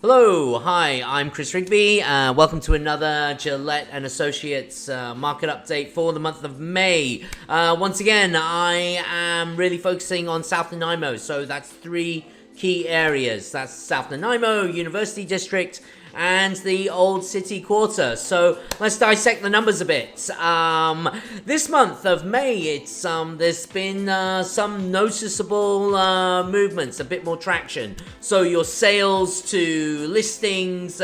Hello, hi, I'm Chris Rigby. Welcome to another Gillette and Associates market update for the month of May. Once again, I am really focusing on South Nanaimo, so that's three key areas. That's South Nanaimo, University District, and the Old City Quarter. So let's dissect the numbers a bit. This month of May, there's been some noticeable movements, a bit more traction. So your sales to listings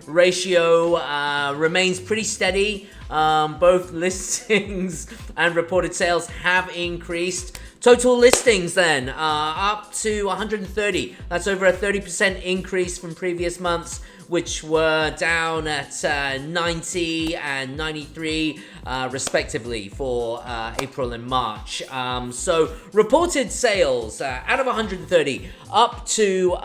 ratio remains pretty steady. Both listings and reported sales have increased. Total listings then up to 130. That's over a 30% increase from previous months, which were down at 90 and 93 respectively for April and March. So reported sales out of 130 up to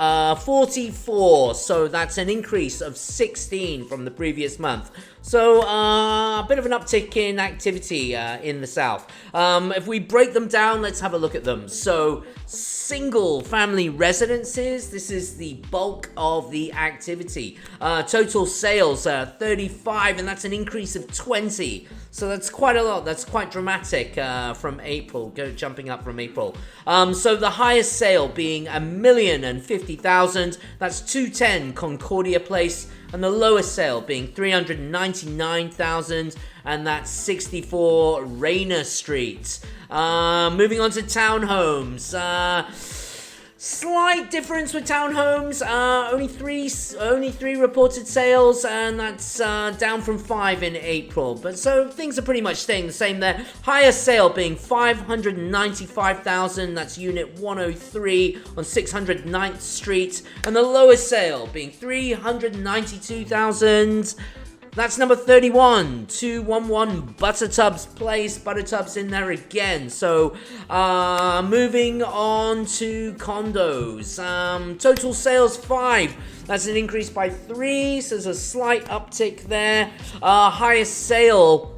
44. So that's an increase of 16 from the previous month. So a bit of an uptick in activity in the South. If we break them down, let's have a look at them. So single family residences, this is the bulk of the activity. Total sales 35, and that's an increase of 20. So that's quite a lot. That's quite dramatic from April, jumping up from April. So the highest sale being $1,050,000. That's 210 Concordia Place. And the lowest sale being $399,000, and that's 64 Rayner Street. Moving on to townhomes. Slight difference with townhomes. Only three reported sales, and that's down from 5 in April. But so things are pretty much staying the same there. Highest sale being $595,000. That's Unit 103 on 609th Street, and the lowest sale being $392,000. That's number 31, 211 Buttertubs Place. Buttertubs in there again. So, moving on to condos. Total sales 5. That's an increase by 3. So there's a slight uptick there. Highest sale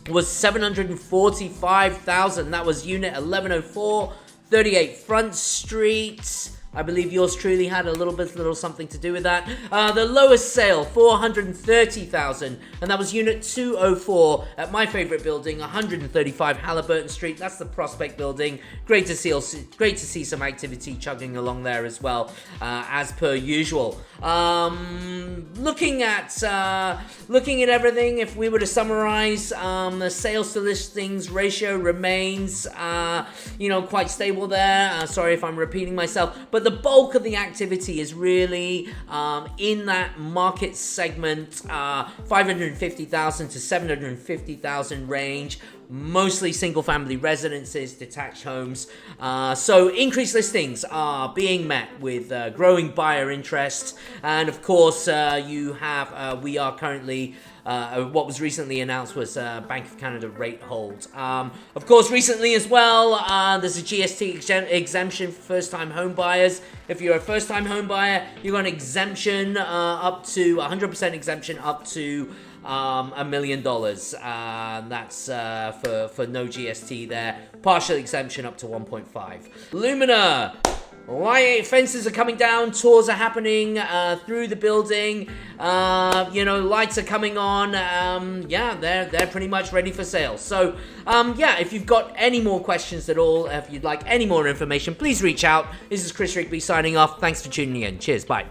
was $745,000. That was Unit 1104, 38 Front Street. I believe yours truly had a little something to do with that. The lowest sale, $430,000, and that was Unit 204 at my favorite building, 135 Halliburton Street. That's the Prospect Building. Great to see some activity chugging along there as well, as per usual. Looking at everything, if we were to summarize, the sales to listings ratio remains, quite stable there. Sorry if I'm repeating myself, but the bulk of the activity is really in that market segment, 550,000 to 750,000 range. Mostly single-family residences, detached homes. So increased listings are being met with growing buyer interest. And of course, you have, we are currently, what was recently announced was Bank of Canada rate hold. Of course, recently as well, there's a GST exemption for first-time home buyers. If you're a first-time home buyer, you got an exemption up to 100% exemption up to $1 million. That's for no GST there. Partial exemption up to 1.5. Lumina. Light fences are coming down, tours are happening through the building. Lights are coming on. They're pretty much ready for sale. So, if you've got any more questions at all, if you'd like any more information, please reach out. This is Chris Rigby signing off. Thanks for tuning in. Cheers. Bye.